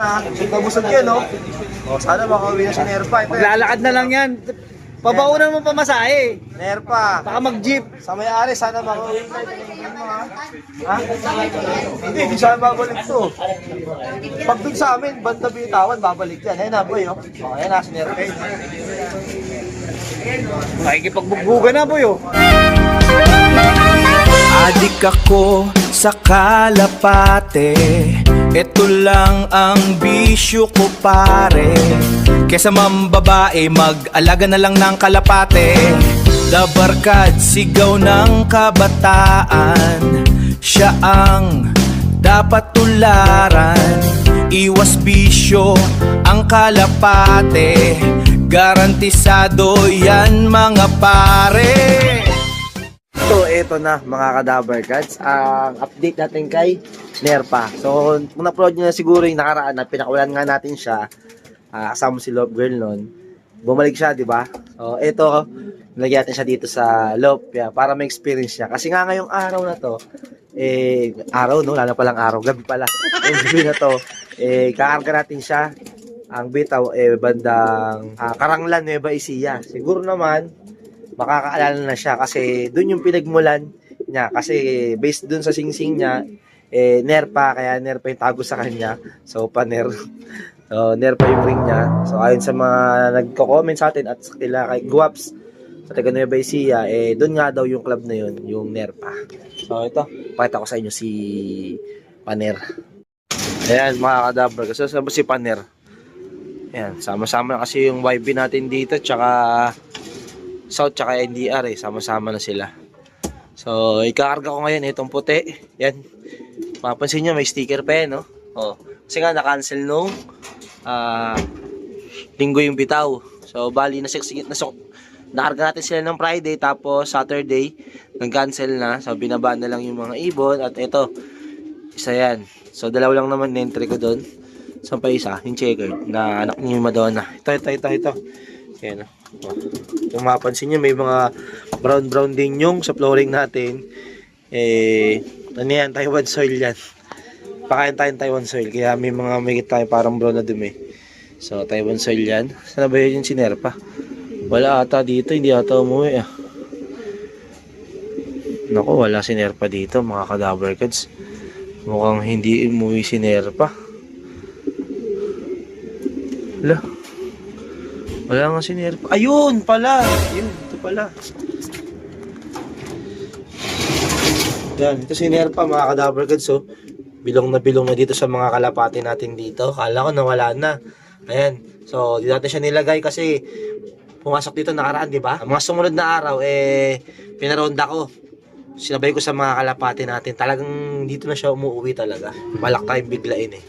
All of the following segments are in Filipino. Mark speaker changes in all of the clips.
Speaker 1: Pabusog yun, no? O, sana makauwi na si Nerpa.
Speaker 2: Maglalakad na lang yan. Pabaunan mo pamasahe.
Speaker 1: Nerpa.
Speaker 2: Baka mag-jeep.
Speaker 1: Sa may-ari, sana makauwi na. Ha? Hindi sana babalik to. Pag dun sa amin, banda bitawan, babalik yan. Ayun na, boy, oh. O, ayun na, si Nerpa.
Speaker 2: Makikipagbubuga na, boy, oh.
Speaker 3: Adik ako sa kalapate, ito lang ang bisyo ko pare. Kesa mambabae, mag-alaga na lang ng kalapate. Dabarkad, sigaw ng kabataan, siya ang dapat tularan. Iwas bisyo ang kalapate, garantisado yan mga pare.
Speaker 1: So, eto na mga Kadaver Cats, ang update natin kay Nerpa. So, kung na-upload nyo na siguro yung nakaraan na pinakawalan nga natin siya, kasama si Love Girl nun, bumalik siya, di ba? So, eto, nilagyan natin siya dito sa Love, para may experience niya. Kasi nga ngayong araw na to, araw, no? Lalo palang araw, gabi pala. Yung gabi na to, kakarga natin siya, ang bitaw, bandang Karanglan, Nueva Ecija. Siguro naman, makakaalala na siya kasi doon yung pinagmulan niya kasi based doon sa singsing niya Nerpa, kaya Nerpa yung tago sa kanya, so Paner. So Nerpa yung ring niya. So ayon sa mga nagko-comment sa atin at sila kay Guaps sa taga Nueva Ecija, doon nga daw yung club na yun, yung Nerpa. So ito, pakita ko sa inyo si Paner. Ayan mga Kadaver, kasi si Paner. Ayan, sama-sama na kasi yung YB natin dito tsaka South tsaka NDR, sama-sama na sila. So, ikakarga ko ngayon itong puti. Yan. Mapansin nyo, may sticker pa yan, no? Oh. Kasi nga, na-cancel nung linggo yung bitaw. So, bali, nakarga natin sila ng Friday, tapos Saturday, nag-cancel na. So, binaba na lang yung mga ibon. At ito, isa yan. So, dalawa lang naman na-entry ko doon. So, pa isa, yung checker, na anak niyo yung Madonna. Ito. Yan, no? Kung mapansin nyo, may mga brown din yung sa flooring natin. Ano yan, Taiwan soil yan. Pakain tayong Taiwan soil, kaya may mga may tayo parang brown na dumi. So Taiwan soil yan. Sana ba yun yung si Nerpa? Wala ata dito, hindi ata umuwi ah. Naku, wala si Nerpa dito mga Kadaver Cats. Mukhang hindi umuwi si Nerpa. Wala nga si Nerpa. Ayun pala. Ito pala. Yan, ito si Nerpa mga Kadaver Cats. So, bilong na dito sa mga kalapati natin dito. Kala ko nawala na. Ayan. So, dito natin siya nilagay kasi pumasok dito nakaraan, di ba? Mga sumunod na araw, pinaronda ko. Sinabay ko sa mga kalapati natin. Talagang dito na siya umuwi talaga. Balak tayong biglain eh.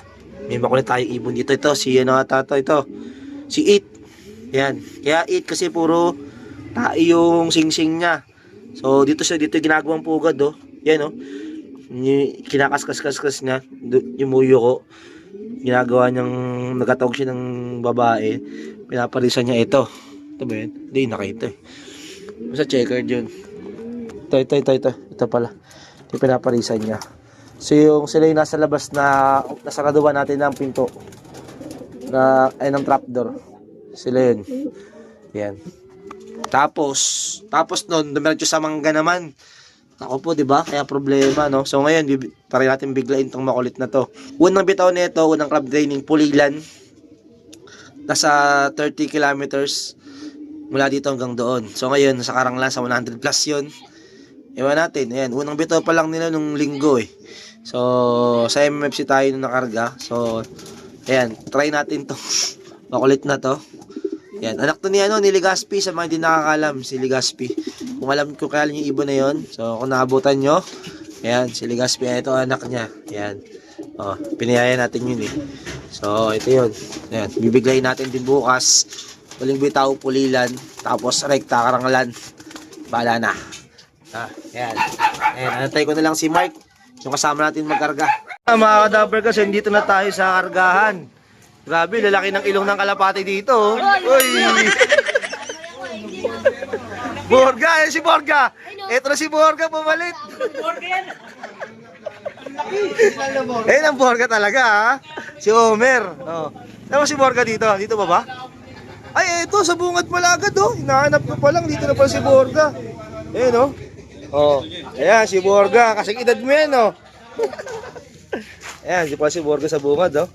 Speaker 1: May makulit tayong ibon dito. Ito, si ito. Si It. Yan. Kaya It kasi puro tayo yung sing-sing niya. So dito ginagawang pugad oh. Yan oh. Kinakaskas niya. Yung muyo ko. Ginagawa niyang nagkatawag siya ng babae. Pinaparisan niya ito. Ito ba yan? Hindi nakita eh. Basta checkered yun. Ito. Ito pala. Ito pinaparisan niya. So sila yung nasa labas na nasaraduhan natin ng pinto. Ng trapdoor. Sila yun. Yan. Tapos nun, dumiretso sa mangga naman. Ako po, di ba? Kaya problema, no? So ngayon, try natin biglain tong makulit na to. Unang bitaw nito, unang club training, Pulilan. Nasa 30 kilometers mula dito hanggang doon. So ngayon, nasa Karanglan, sa 100 plus yun. Ewan natin, ayan. Unang bitaw pa lang nila nung linggo eh. So, sa MMFC tayo nung nakarga. So, ayan, try natin to. Makulit na to. Yan, anak to ni Legaspi, sa mga hindi nakakalam, si Legaspi. Kung alam ko kaya yung ibon na yon, so kung naabutan nyo, ayan, si Legaspi, ito anak niya. Ayan. Oh, pinayaya natin yun eh. So, ito yun. Ayan, bibiglayin natin din bukas. Huling bitaw, Pulilan, tapos rekta, Karanglan. Bahala na. Ayan. Ayan, anatay ko na lang si Mark, yung kasama natin magkarga. Mga Kadaver kasi dito na tayo sa kargahan. Grabe, lalaki ng ilong ng kalapati dito. Uy! Borga, si Borga. Ito na si Borga, pumalit. Ayun ang Borga talaga ha. Si Homer. Oh. Tama si Borga dito. Dito ba ba? Ay, ito sa bungad pala agad oh. Hinahanap ko pa lang. Dito na pala si Borga. Ayun oh. Oh. Ayan si Borga. Kasing edad mo yan oh. Ayan, di pa si Borga sa bungad oh.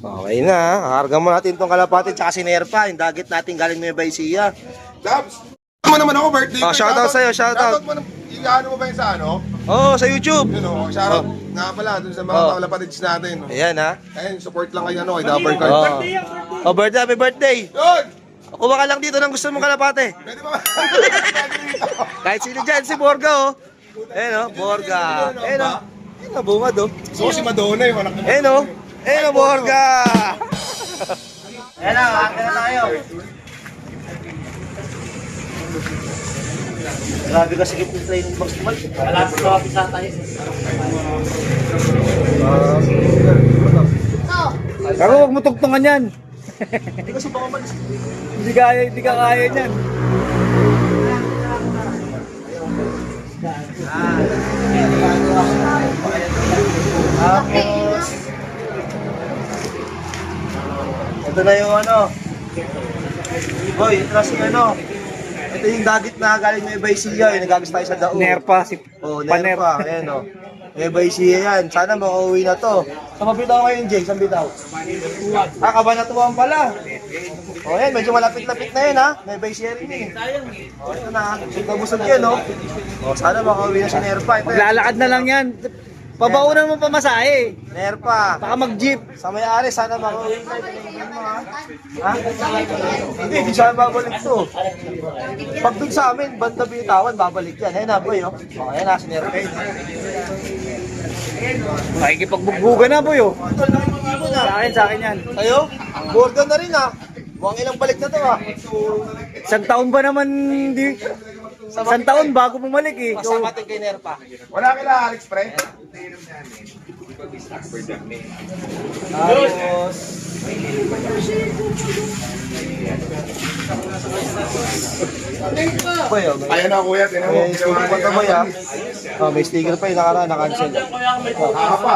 Speaker 1: Okay na ha. Kakarga mo natin itong kalapati tsaka si Nerpa. Yung dagit natin galing Nueva Ecija.
Speaker 4: Dabs, mo naman ako birthday ko.
Speaker 1: Shoutout sa'yo, shoutout.
Speaker 4: Shoutout mo naman. Ano mo ba yun sa ano?
Speaker 1: Oh, sa YouTube.
Speaker 4: Yun o, shoutout nga pala dun sa mga kalapatids natin.
Speaker 1: Ayan ha.
Speaker 4: Ayun, support lang kayo ano, kay Dapper Card.
Speaker 1: Oh, birthday, happy birthday.
Speaker 4: Yun!
Speaker 1: Kuha ka lang dito ng gusto mong kalapate.
Speaker 4: Pwede ba?
Speaker 1: Kahit sino dyan, si Borga oh. Ayan oh, Borga. Ayan oh. Ayan oh, bungad oh.
Speaker 4: So si Madonna yung anak mo.
Speaker 1: Ayan oh. Ayan oh, Borga. Ayan na, akin na tayo. Grabe ka sigit yung training box naman. Malapit na kapit sa tayo.
Speaker 2: Pero huwag mo tugtungan yan.
Speaker 1: Hindi kasi baka malis.
Speaker 2: Hindi ka kaya niyan.
Speaker 1: Tapos, ito na yung ano. Boy, ito na si ano. Ito yung dagit na galing Nueva Ecija. Yung nagagis tayo sa Dao.
Speaker 2: Nerpa, si
Speaker 1: Oh,
Speaker 2: Paner.
Speaker 1: Nerpa. Ayan o. Nueva Ecija yan. Sana makauwi na to. Saan mabitaw ngayon, Jay? Saan bitaw? Ah, Kabanatuan pala. O yan, medyo malapit-lapit na yun ha. Nueva Ecija rin eh. O, ito na. Busog yan o. O, sana makauwi na si Nerpa. Ito yan.
Speaker 2: Maglalakad na lang yan. Pabaunan mo pamasahe.
Speaker 1: Nerpa.
Speaker 2: Baka mag-jeep.
Speaker 1: Sa may-ari, sana makauwi na. Ha? Hindi, hindi siya babalik to. Pag dun sa amin, banda bitawan, babalik yan. Ayun na, boy, oh. O, ayan na, si Nerpa.
Speaker 2: Makikipagbubuga na, boy, oh.
Speaker 1: Ito, nakikita mo na.
Speaker 2: Sa akin yan.
Speaker 1: Tayo? Borga na rin ah. Mukhang ilang balik na to ah.
Speaker 2: Isang taon ba naman di? Isang taon bago bumalik eh.
Speaker 1: Kasama natin kay Nerpa.
Speaker 4: Wala kila Alex Pre?
Speaker 1: Tapos... Boy, oh, may,
Speaker 4: Ayun na kuya, tinan mo.
Speaker 1: may sticker pa to boy ah. Oh, may sticker pa yung nakaraan, na-cancel.
Speaker 4: Apa?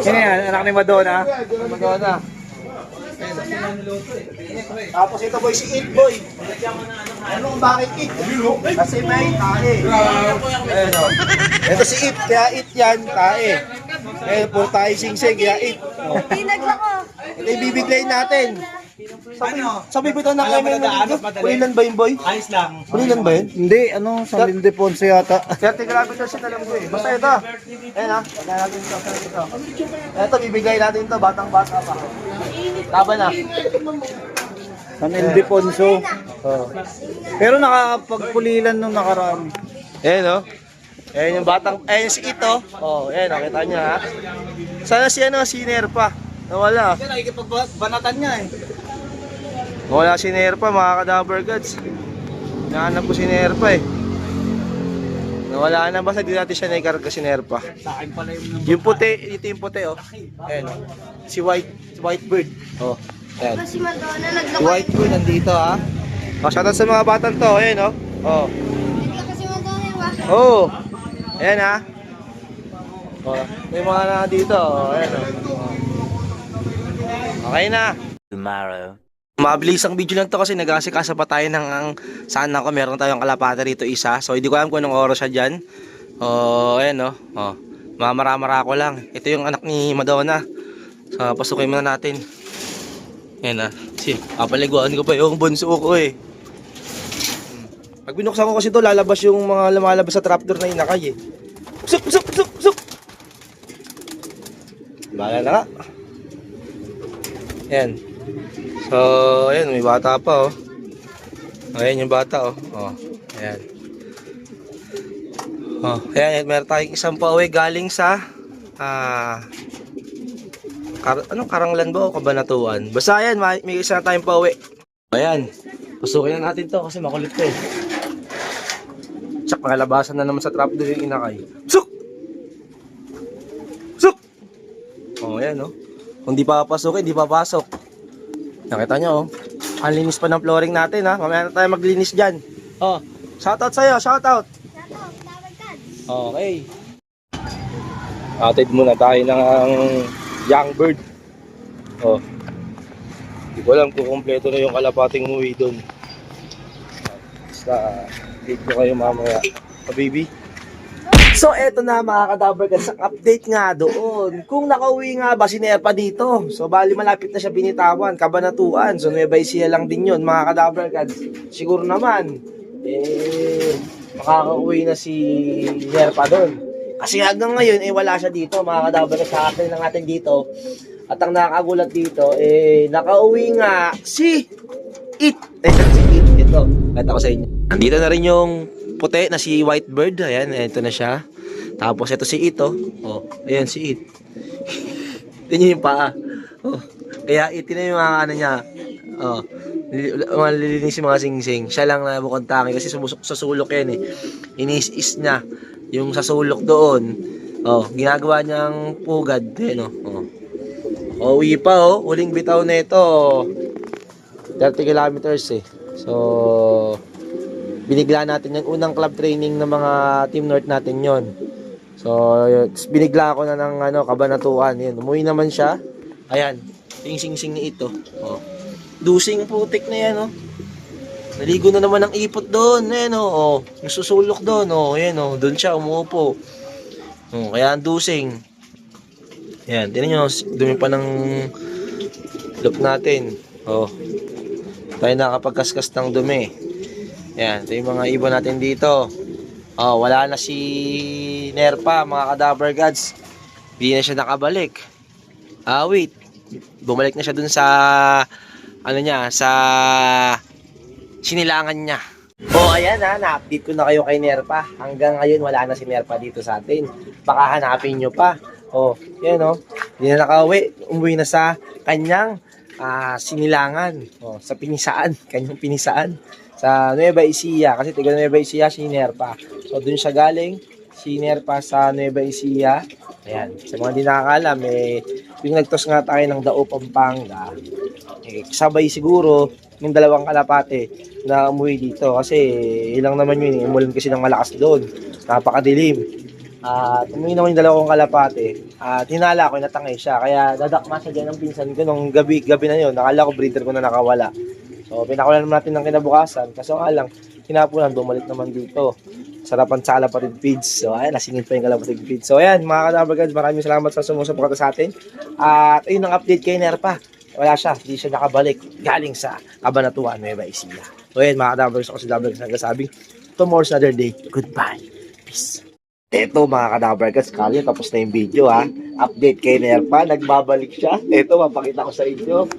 Speaker 2: Sino yan? Anak ni Madonna?
Speaker 1: Madonna. Tapos ito boy, si It boy. Ano kung bakit It? Kasi may tae. Ayun o. Ito si It, kaya It yan, tae. Eh, puro tayo sing-sing, kaya It. Oh. Ito yung bibiglayin natin. Sabi ko ito na kayo may nalito. Pulilan ba yun boy? Ayos lang. Pulilan ba yun?
Speaker 2: Hindi, ano, San Ildefonso yata.
Speaker 1: 30 kilometers yun alam ko eh. Basta ito. Ayan ha. Tignan natin ito. Ito, bibigay natin ito. Batang-bata pa. Laban na.
Speaker 2: San Ildefonso.
Speaker 1: Oh.
Speaker 2: Pero nakapagpulilan nung nakaraan.
Speaker 1: Ayan o. Ayan yung batang, ayan si Ito. Oh, ayan, nakita niya ha. Sana si ano, si Nerpa. Nawala.
Speaker 2: Nakikipagbanatan niya eh.
Speaker 1: Nawala si Nerpa, mga ka-Dabber Gods. Nahanap ko si Nerpa eh. Nawala na, basta di natin siya naikarga si Nerpa.
Speaker 2: Sa akin pala
Speaker 1: Yung puti, ito yung puti oh. Ayan oh. Si White Bird. Oh, ayan.
Speaker 5: Si Madonna
Speaker 1: Si White Bird nandito ha. Oh, shoutout sa mga batang to, ayan oh. Oh.
Speaker 5: naglaka si Madonna ba?
Speaker 1: Oh. Ayan ha. Oh, may mga na dito. Oh, ayan oh. Okay na.
Speaker 3: Tomorrow.
Speaker 1: Mabilis ang video lang to kasi nag-asikasa pa tayo ng saan ako. Meron tayong kalapate rito isa. So hindi ko alam kung anong oras siya dyan. Oh, ayan oh. Oh. Mamara-mara ko lang. Ito yung anak ni Madonna. So pasukin muna natin. Ayan ah. Papaliguan ko pa yung bunso ko eh. Pag binuksan ko kasi to, lalabas yung mga lumalabas sa trapdoor na inakay eh. Pusok, pusok, pusok, pusok! Bahala na nga. Ayan. So, ayan, may bata pa oh. Ayan yung bata oh. Oh, ayan. Oh, ayan, meron tayong isang pauwi galing sa Karanglan ba o Kabanatuan? Basta ayan, may isa na tayong pauwi. Ayan, pasukin na natin to kasi makulit to eh. Tsak, makalabasan na naman sa trapdoor yung inakay. Suk! Suk! Oh, ayan oh. Kung di papasok, di papasok. Nakita nyo oh. Ang linis pa ng flooring natin ha. Mamaya na tayo maglinis dyan. Oh, shoutout sa'yo, shoutout. Okay.
Speaker 6: Atid muna tayo ng young bird. Oh. Hindi ko alam kung kompleto na yung kalapating umuwi doon. Basta, date ko kayo mamaya. Baby.
Speaker 1: So eto na mga ka-Dabber Cats, ang update nga doon. Kung nakauwi nga ba si Nerpa dito. So bali malapit na siya binitawan, Cabanatuan. So Nueva Ecija lang din yun mga ka-Dabber Cats. Siguro naman, makakauwi na si Nerpa doon. Kasi hanggang ngayon, wala siya dito mga ka-Dabber Cats. Sa akin lang natin dito. At ang nakakagulat dito, nakauwi nga si It. Si It, ito. Kata ko sa inyo. Nandito na rin yung puti na si Whitebird. Ayan, ito na siya. Tapos ito si Ito. Oh, ayan si It. Tingnan yung paa. Oh, kaya It na yung mga ano niya. Oh, malilinis yung mga sing-sing. Siya lang na bukod tangi kasi sumusok sa sulok yan eh. Inis-is niya yung sa sulok doon. Oh, ginagawa niyang pugad. Ayan oh. Oh, uwi pa oh. Uling bitaw na ito. 30 kilometers eh. So, binigla natin yung unang club training ng mga Team North natin yon. So, binigla ko na ng Cabanatuan. Yan, umuwi naman siya. Ayan, yung sing-sing ni Ito. Oh. Dusing putik na yan, oh. Naligo na naman ng ipot doon. Ayan, oh. Nasusulok doon, oh. Ayan, oh. Doon siya, umuupo. Oh, kaya ang dusing. Ayan, tinan nyo, dumi pa ng look natin. Oh. Tayo nakapagkaskas ng dumi. Yan, ito yung mga ibon natin dito. Oh, wala na si Nerpa, mga ka-Dabber Gods. Hindi na siya nakabalik. Wait. Bumalik na siya dun sa sa sinilangan niya. Oh, ayan na-update ko na kayo kay Nerpa. Hanggang ngayon wala na si Nerpa dito sa atin. Baka hanapin nyo pa. Oh, yan oh. Hindi na nakauwi. Umuwi na sa kanyang sinilangan. Oh, sa pinisaan, kanyang pinisaan. Sa Nueva Ecija, kasi tiga Nueva Ecija si Nerpa. So doon siya galing, si Nerpa sa Nueva Ecija. Ayan, sa mga di nakakalam, yung nagtos nga tayo ng Dao, Pampanga, sabay siguro yung dalawang kalapate na umuwi dito. Kasi ilang naman yun, umulan kasi ng malakas doon. Napakadilim. At umuwi naman yung dalawang kalapate. At hinala ko, natangay siya. Kaya dadakma siya dyan ng pinsan ko nung gabi na yun. Nakala ko breeder ko na nakawala. So, pinakulan naman natin ng kinabukasan. Kaso nga lang, hinapunan, bumalik naman dito. Sarapan sa kalapatid feeds. So, ayan, nasingin pa yung kalapatid feeds. So, ayan, mga ka-Dabber Gods, maraming salamat sa sumusuporta sa atin. At ayun ang update kay Nerpa. Wala siya, hindi siya nakabalik. Galing sa Cabanatuan, Nueva Ecija. So, ayan, mga ka-Dabber Gods, ako si Dabber Gods nagsasabi, tomorrow's another day. Goodbye. Peace. Eto mga ka-Dabber Gods, kali tapos na yung video ha. Update kay Nerpa, nagbabalik siya. Eto, mapakita ko sa inyo.